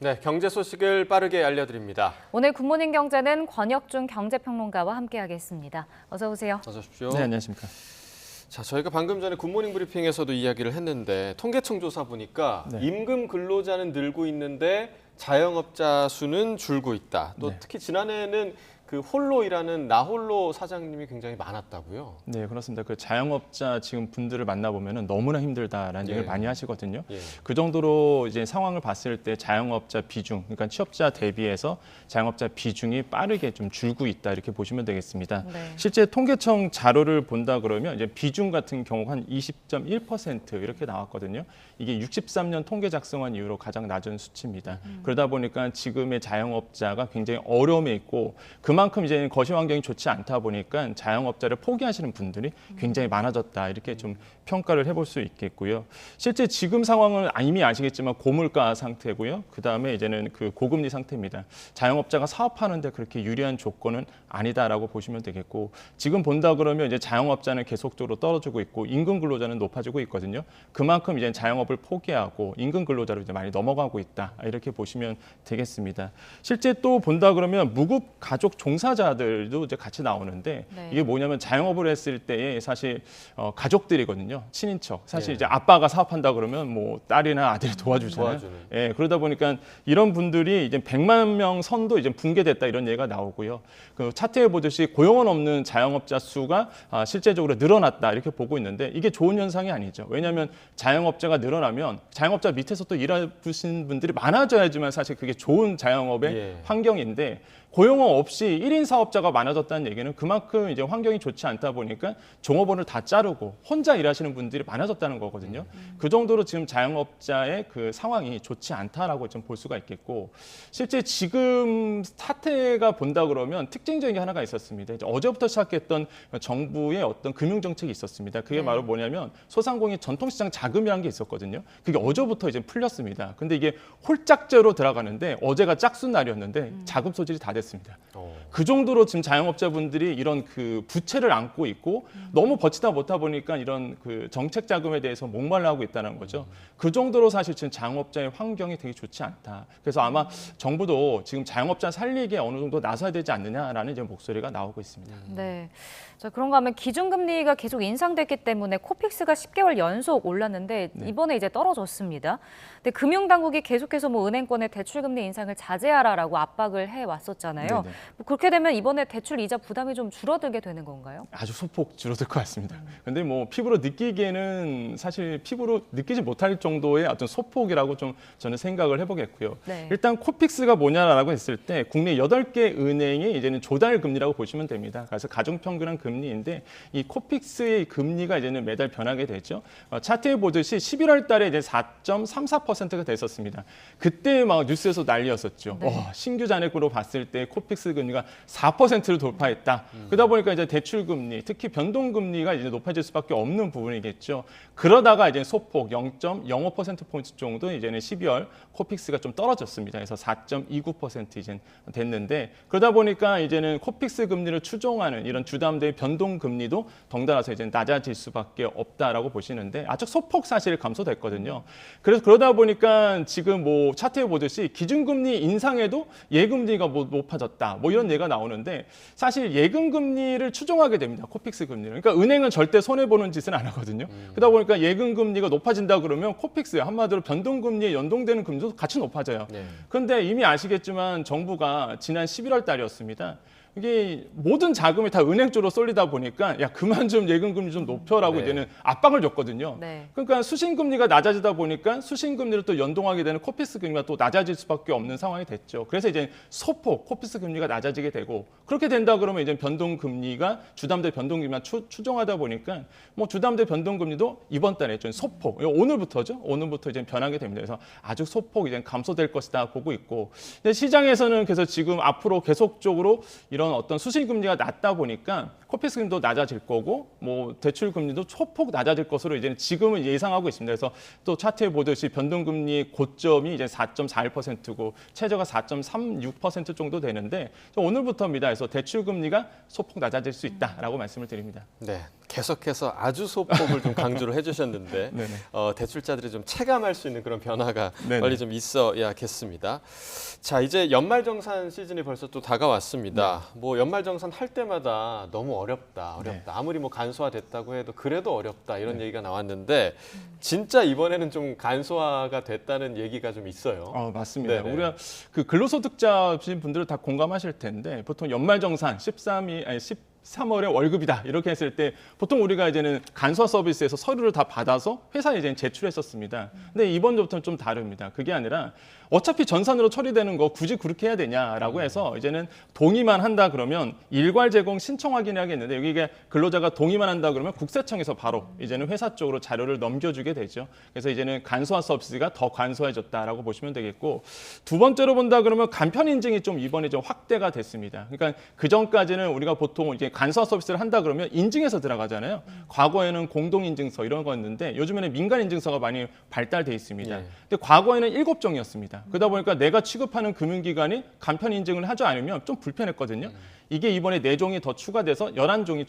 네, 경제 소식을 빠르게 알려드립니다. 오늘 굿모닝 경제는 권혁준 경제평론가와 함께하겠습니다. 어서 오세요. 어서 오십시오. 네, 안녕하십니까. 자, 저희가 방금 전에 굿모닝 브리핑에서도 이야기를 했는데 통계청 조사 보니까 임금 근로자는 늘고 있는데 자영업자 수는 줄고 있다. 또 특히 지난해에는 그 홀로 일하는 나홀로 사장님이 굉장히 많았다고요. 네, 그렇습니다. 그 자영업자 지금 분들을 만나보면 너무나 힘들다라는 얘기를 많이 하시거든요. 그 정도로 이제 상황을 봤을 때 자영업자 비중, 그러니까 취업자 대비해서 자영업자 비중이 빠르게 좀 줄고 있다 이렇게 보시면 되겠습니다. 실제 통계청 자료를 본다 그러면 이제 비중 같은 경우 한 20.1% 이렇게 나왔거든요. 이게 63년 통계 작성한 이후로 가장 낮은 수치입니다. 그러다 보니까 지금의 자영업자가 굉장히 어려움에 있고 그만큼 이제 거시 환경이 좋지 않다 보니까 자영업자를 포기하시는 분들이 굉장히 많아졌다 이렇게 좀 평가를 해볼 수 있겠고요. 실제 지금 상황은 이미 아시겠지만 고물가 상태고요. 그 다음에 이제는 그 고금리 상태입니다. 자영업자가 사업하는데 그렇게 유리한 조건은 아니다라고 보시면 되겠고 지금 본다 그러면 이제 자영업자는 계속적으로 떨어지고 있고 임금 근로자는 높아지고 있거든요. 그만큼 이제 자영업을 포기하고 임금 근로자로 이제 많이 넘어가고 있다 이렇게 보시면 되겠습니다. 실제 또 본다 그러면 무급 가족 종사자들도 이제 같이 나오는데 이게 뭐냐면 자영업을 했을 때에 사실 가족들이거든요. 친인척. 사실 이제 아빠가 사업한다 그러면 뭐 딸이나 아들이 도와주잖아요. 그러다 보니까 이런 분들이 이제 100만 명 선도 이제 붕괴됐다 이런 얘기가 나오고요. 그 차트에 보듯이 고용은 없는 자영업자 수가 실제적으로 늘어났다 이렇게 보고 있는데 이게 좋은 현상이 아니죠. 왜냐하면 자영업자가 늘어나면 자영업자 밑에서 또 일하시는 분들이 많아져야지만 사실 그게 좋은 자영업의 환경인데 고용은 없이 1인 사업자가 많아졌다는 얘기는 그만큼 이제 환경이 좋지 않다 보니까 종업원을 다 자르고 혼자 일하시는 분들이 많아졌다는 거거든요. 그 정도로 지금 자영업자의 그 상황이 좋지 않다라고 좀 볼 수가 있겠고 실제 지금 사태가 본다 그러면 특징적인 게 하나가 있었습니다. 이제 어제부터 시작했던 정부의 어떤 금융 정책이 있었습니다. 그게 바로 뭐냐면 소상공인 전통시장 자금이라는 게 있었거든요. 그게 어제부터 이제 풀렸습니다. 근데 이게 홀짝제로 들어가는데 어제가 짝수 날이었는데 자금 소질이 다 됐습니다. 그 정도로 지금 자영업자분들이 이런 그 부채를 안고 있고 너무 버티다 못하 보니까 이런 그 정책 자금에 대해서 목말라하고 있다는 거죠. 그 정도로 사실 지금 자영업자의 환경이 되게 좋지 않다. 그래서 아마 정부도 지금 자영업자 살리기에 어느 정도 나서야 되지 않느냐라는 이제 목소리가 나오고 있습니다. 네. 자, 그런가 하면 기준금리가 계속 인상됐기 때문에 코픽스가 10개월 연속 올랐는데 이번에 이제 떨어졌습니다. 근데 금융당국이 계속해서 뭐 은행권의 대출금리 인상을 자제하라라고 압박을 해왔었잖아요. 뭐 그렇게 되면 이번에 대출 이자 부담이 좀 줄어들게 되는 건가요? 아주 소폭 줄어들 것 같습니다. 근데 뭐 피부로 느끼기에는 사실 피부로 느끼지 못할 정도의 어떤 소폭이라고 좀 저는 생각을 해보겠고요. 일단 코픽스가 뭐냐라고 했을 때 국내 8개 은행이 이제는 조달 금리라고 보시면 됩니다. 그래서 가중평균한 금리인데 이 코픽스의 금리가 이제는 매달 변하게 되죠. 차트에 보듯이 11월 달에 이제 4.34%가 됐었습니다. 그때 막 뉴스에서 난리였었죠. 신규 잔액으로 봤을 때 코픽스 금리가 4%를 돌파했다. 그러다 보니까 이제 대출 금리, 특히 변동 금리가 이제 높아질 수밖에 없는 부분이겠죠. 그러다가 이제 소폭 0.05%포인트 정도 이제는 12월 코픽스가 좀 떨어졌습니다. 그래서 4.29% 이제 됐는데 그러다 보니까 이제는 코픽스 금리를 추종하는 이런 주담대의 변동 금리도 덩달아서 이제 낮아질 수밖에 없다라고 보시는데 아주 소폭 사실 감소됐거든요. 그래서 그러다 보니까 지금 뭐 차트에 보듯이 기준금리 인상에도 예금리가 뭐 높아졌다. 뭐 이런 얘기가 나오는데 사실 예금금리를 추종하게 됩니다. 코픽스 금리를. 그러니까 은행은 절대 손해보는 짓은 안 하거든요. 그러다 보니까 예금금리가 높아진다 그러면 코픽스 한마디로 변동금리에 연동되는 금리도 같이 높아져요. 그런데 이미 아시겠지만 정부가 지난 11월 달이었습니다. 이게 모든 자금이 다 은행 쪽으로 쏠리다 보니까 야 그만 좀 예금금리 좀 높여라고 이제는 압박을 줬거든요. 그러니까 수신금리가 낮아지다 보니까 수신금리를 또 연동하게 되는 코픽스 금리가 또 낮아질 수밖에 없는 상황이 됐죠. 그래서 이제 소폭 코픽스 금리가 낮아지게 되고 그렇게 된다 그러면 이제 변동금리가 주담대 변동금리만 추종하다 보니까 뭐 주담대 변동금리도 이번 달에 좀 소폭 오늘부터죠. 오늘부터 이제 변하게 됩니다. 그래서 아주 소폭 이제 감소될 것이다 보고 있고 근데 시장에서는 그래서 지금 앞으로 계속적으로 이런 어떤 수신금리가 낮다 보니까 코픽스 금리도 낮아질 거고 뭐 대출 금리도 소폭 낮아질 것으로 이제 지금은 예상하고 있습니다. 그래서 또 차트에 보듯이 변동금리 고점이 이제 4.41%고 최저가 4.36% 정도 되는데 오늘부터입니다. 그래서 대출 금리가 소폭 낮아질 수 있다라고 말씀을 드립니다. 네. 계속해서 아주 소폭을 좀 강조를 해주셨는데 네네. 대출자들이 좀 체감할 수 있는 그런 변화가 네네. 빨리 좀 있어야겠습니다. 자, 이제 연말정산 시즌이 벌써 또 다가왔습니다. 뭐 연말정산 할 때마다 너무 어렵다. 아무리 뭐 간소화됐다고 해도 그래도 어렵다 이런 얘기가 나왔는데 진짜 이번에는 좀 간소화가 됐다는 얘기가 좀 있어요. 맞습니다. 네네. 우리가 그 근로소득자신 분들은 다 공감하실 텐데 보통 연말정산 13월에 월급이다 이렇게 했을 때 보통 우리가 이제는 간소화 서비스에서 서류를 다 받아서 회사에 이제 제출했었습니다. 근데 이번부터는 좀 다릅니다. 그게 아니라 어차피 전산으로 처리되는 거 굳이 그렇게 해야 되냐라고 해서 이제는 동의만 한다 그러면 일괄 제공 신청 확인하겠는데 여기 근로자가 동의만 한다 그러면 국세청에서 바로 이제는 회사 쪽으로 자료를 넘겨주게 되죠. 그래서 이제는 간소화 서비스가 더 간소해졌다라고 보시면 되겠고 두 번째로 본다 그러면 간편 인증이 좀 이번에 좀 확대가 됐습니다. 그러니까 그 전까지는 우리가 보통 이제 간소화 서비스를 한다 그러면 인증해서 들어가잖아요. 과거에는 공동인증서 이런 거였는데 요즘에는 민간인증서가 많이 발달돼 있습니다. 예. 근데 과거에는 7종이었습니다. 그러다 보니까 내가 취급하는 금융기관이 간편 인증을 하지 않으면 좀 불편했거든요. 이게 이번에 4종이 더 추가돼서 11종이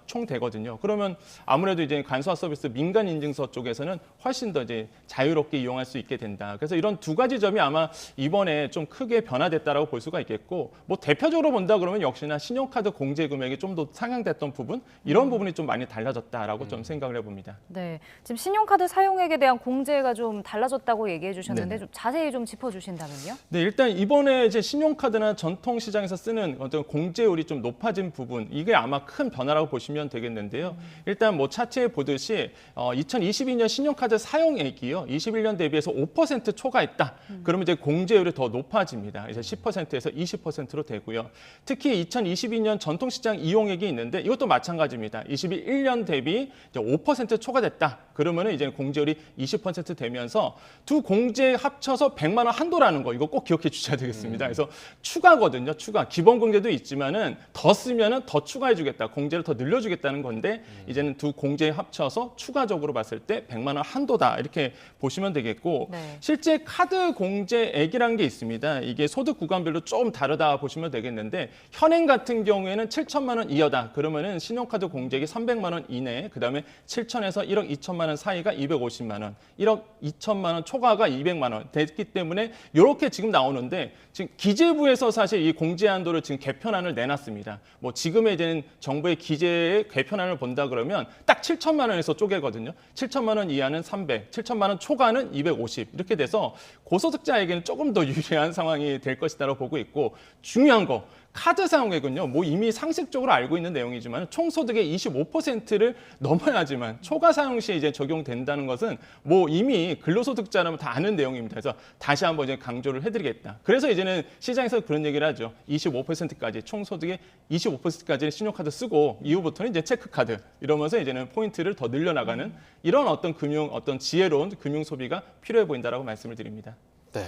총 되거든요. 그러면 아무래도 이제 간소화 서비스 민간 인증서 쪽에서는 훨씬 더 이제 자유롭게 이용할 수 있게 된다. 그래서 이런 두 가지 점이 아마 이번에 좀 크게 변화됐다라고 볼 수가 있겠고, 뭐 대표적으로 본다 그러면 역시나 신용카드 공제 금액이 좀 더 상향됐던 부분, 이런 부분이 좀 많이 달라졌다라고 좀 생각을 해봅니다. 네, 지금 신용카드 사용액에 대한 공제가 좀 달라졌다고 얘기해 주셨는데 네네. 좀 자세히 좀 짚어주신다면요? 네, 일단 이번에 이제 신용카드나 전통 시장에서 쓰는 어떤 공제율이 좀 높아진 부분, 이게 아마 큰 변화라고 보시면 되겠는데요. 일단 뭐 차트에 보듯이 2022년 신용카드 사용액이요, 21년 대비해서 5% 초과했다. 그러면 이제 공제율이 더 높아집니다. 이제 10%에서 20%로 되고요. 특히 2022년 전통 시장 이용액이 있는데 이것도 마찬가지입니다. 21년 대비 이제 5% 초과됐다. 그러면은 이제 공제율이 20% 되면서 두 공제 합쳐서 100만 원 한도라는 거, 이거 꼭 기억해 주셔야 되겠습니다. 그래서 추가거든요. 추가. 기본 공제도 있지만은 더 쓰면은 더 추가해 주겠다. 공제를 더 늘려 주겠다는 건데 이제는 두 공제 합쳐서 추가적으로 봤을 때 100만 원 한도다. 이렇게 보시면 되겠고, 네. 실제 카드 공제액이라는 게 있습니다. 이게 소득 구간별로 좀 다르다 보시면 되겠는데, 현행 같은 경우에는 7천만 원 이하다. 그러면은 신용카드 공제액이 300만 원 이내, 그다음에 7천에서 1억 2천만 원 사이가 250만 원, 1억 2천만 원 초과가 200만 원 됐기 때문에 이렇게 지금 나오는데, 지금 기재부에서 사실 이 공제 한도를 지금 개편안을 내놨습니다. 뭐 지금의 이제는 정부의 기재의 개편안을 본다 그러면 딱 7천만 원에서 쪼개거든요. 7천만 원 이하는 300, 7천만 원 초과는 250 이렇게 돼서 고소득자에게는 조금 더 유리한 상황이 될 것이다라고 보고 있고, 중요한 거, 카드 사용액은요, 뭐 이미 상식적으로 알고 있는 내용이지만 총소득의 25%를 넘어야지만 초과 사용 시에 이제 적용된다는 것은 뭐 이미 근로소득자라면 다 아는 내용입니다. 그래서 다시 한번 이제 강조를 해드리겠다. 그래서 이제는 시장에서 그런 얘기를 하죠. 25%까지 총소득의 25%까지 신용카드 쓰고 이후부터는 이제 체크카드 이러면서 이제는 포인트를 더 늘려나가는 이런 어떤 지혜로운 금융 소비가 필요해 보인다라고 말씀을 드립니다. 네.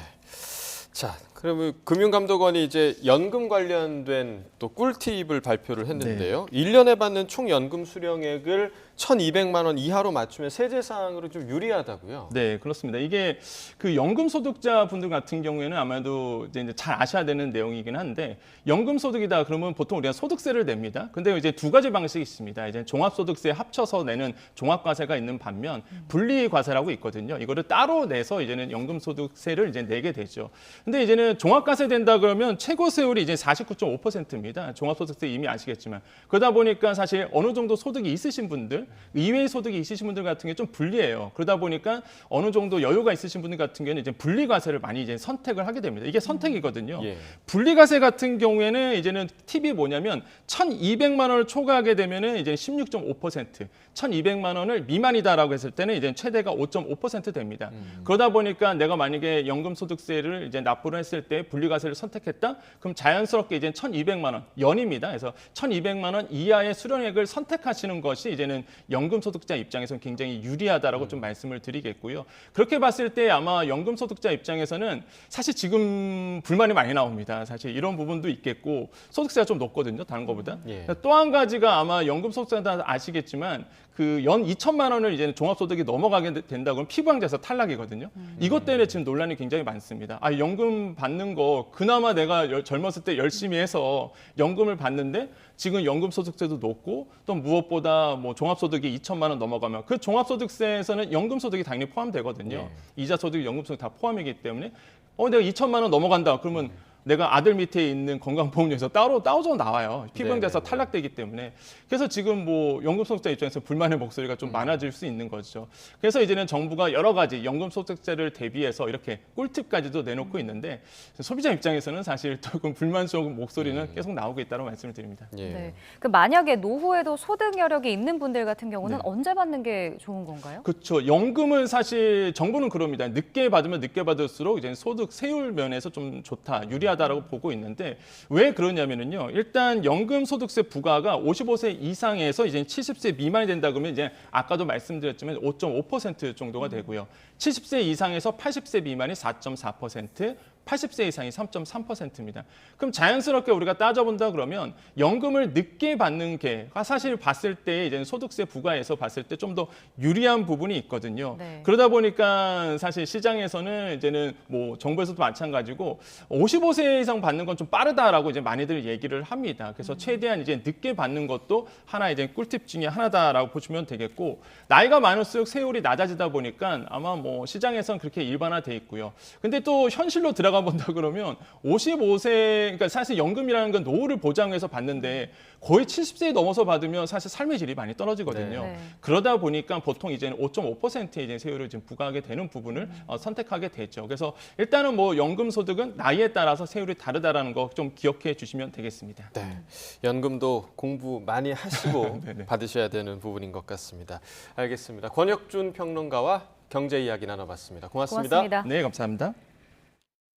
자, 그러면 금융감독원이 이제 연금 관련된 또 꿀팁을 발표를 했는데요. 1년에 받는 총 연금 수령액을 1,200만 원 이하로 맞추면 세제 사항으로 좀 유리하다고요. 네, 그렇습니다. 이게 그 연금 소득자 분들 같은 경우에는 아마도 이제 잘 아셔야 되는 내용이긴 한데, 연금 소득이다 그러면 보통 우리가 소득세를 냅니다. 근데 이제 두 가지 방식이 있습니다. 이제 종합소득세 합쳐서 내는 종합과세가 있는 반면 분리과세라고 있거든요. 이거를 따로 내서 이제는 연금 소득세를 이제 내게 되죠. 근데 이제는 종합과세 된다 그러면 최고 세율이 이제 49.5%입니다. 종합소득세 이미 아시겠지만, 그러다 보니까 사실 어느 정도 소득이 있으신 분들, 이외의 소득이 있으신 분들 같은 게 좀 불리해요. 그러다 보니까 어느 정도 여유가 있으신 분들 같은 경우는 이제 분리과세를 많이 이제 선택을 하게 됩니다. 이게 선택이거든요. 예. 분리과세 같은 경우에는 이제는 팁이 뭐냐면 1,200만 원을 초과하게 되면은 이제 16.5%, 1,200만 원을 미만이다라고 했을 때는 이제 최대가 5.5% 됩니다. 그러다 보니까 내가 만약에 연금소득세를 이제 납부를 했을 때 분리과세를 선택했다, 그럼 자연스럽게 이제 1,200만 원 연입니다. 그래서 1,200만 원 이하의 수령액을 선택하시는 것이 이제는 연금 소득자 입장에서는 굉장히 유리하다라고 좀 말씀을 드리겠고요. 그렇게 봤을 때 아마 연금 소득자 입장에서는 사실 지금 불만이 많이 나옵니다. 사실 이런 부분도 있겠고 소득세가 좀 높거든요. 다른 것보다. 예. 또 한 가지가 아마 연금 소득자들 아시겠지만 그 연 2천만 원을 이제 종합소득이 넘어가게 된다 그러면 피부양자에서 탈락이거든요. 이것 때문에 지금 논란이 굉장히 많습니다. 아, 연금 받는 거 그나마 내가 젊었을 때 열심히 해서 연금을 받는데 지금 연금 소득세도 높고 또 무엇보다 뭐 종합소득이 2천만 원 넘어가면 그 종합소득세에서는 연금 소득이 당연히 포함되거든요. 이자 소득, 연금 소득 다 포함이기 때문에 내가 2천만 원 넘어간다 그러면 내가 아들 밑에 있는 건강보험료에서 따로 따져 나와요. 피부양자에서 탈락되기 때문에. 그래서 지금 뭐 연금소득자 입장에서 불만의 목소리가 좀 많아질 수 있는 거죠. 그래서 이제는 정부가 여러 가지 연금소득세를 대비해서 이렇게 꿀팁까지도 내놓고 있는데 소비자 입장에서는 사실 조금 불만스러운 목소리는 계속 나오고 있다고 말씀을 드립니다. 예. 네. 그 만약에 노후에도 소득 여력이 있는 분들 같은 경우는 언제 받는 게 좋은 건가요? 그렇죠. 연금은 사실 정부는 그럽니다. 늦게 받으면 늦게 받을수록 이제 소득 세율 면에서 좀 좋다, 유리하다라고 보고 있는데 왜 그러냐면은요. 일단 연금 소득세 부과가 55세 이상에서 이제 70세 미만이 된다 그러면 이제 아까도 말씀드렸지만 5.5% 정도가 되고요. 70세 이상에서 80세 미만이 4.4%, 80세 이상이 3.3%입니다. 그럼 자연스럽게 우리가 따져본다 그러면 연금을 늦게 받는 게 사실 봤을 때 이제 소득세 부과에서 봤을 때 좀 더 유리한 부분이 있거든요. 네. 그러다 보니까 사실 시장에서는 이제는 뭐 정부에서도 마찬가지고 55세 이상 받는 건 좀 빠르다라고 이제 많이들 얘기를 합니다. 그래서 최대한 이제 늦게 받는 것도 하나 이제 꿀팁 중에 하나다라고 보시면 되겠고 나이가 많을수록 세율이 낮아지다 보니까 아마 뭐 시장에서는 그렇게 일반화돼 있고요. 근데 또 현실로 들어가 본다 그러면 55세 그러니까 사실 연금이라는 건 노후를 보장해서 받는데 거의 70세에 넘어서 받으면 사실 삶의 질이 많이 떨어지거든요. 네. 그러다 보니까 보통 이제는 5.5%의 이제 세율을 지금 부과하게 되는 부분을 선택하게 되죠. 그래서 일단은 뭐 연금 소득은 나이에 따라서 세율이 다르다라는 거 좀 기억해 주시면 되겠습니다. 네. 연금도 공부 많이 하시고 네네. 받으셔야 되는 부분인 것 같습니다. 알겠습니다. 권혁준 평론가와 경제 이야기 나눠봤습니다. 고맙습니다. 고맙습니다. 네, 감사합니다.